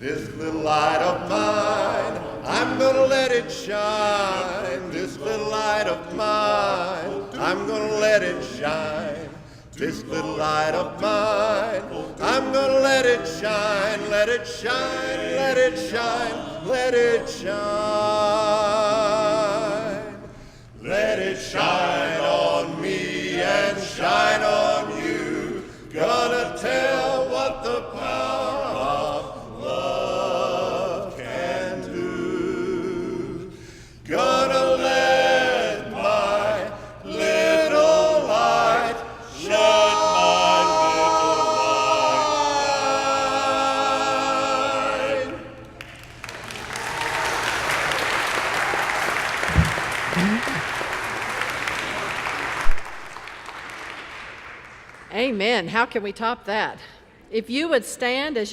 This little light of mine, I'm gonna let it shine. This little light of mine, I'm gonna let it shine. This little light of mine, I'm gonna let it shine, let it shine, let it shine, let it shine. Let it shine on me and shine on you. Gonna tell what the power of love can do. Gonna let my little light shine. Amen. How can we top that? If you would stand as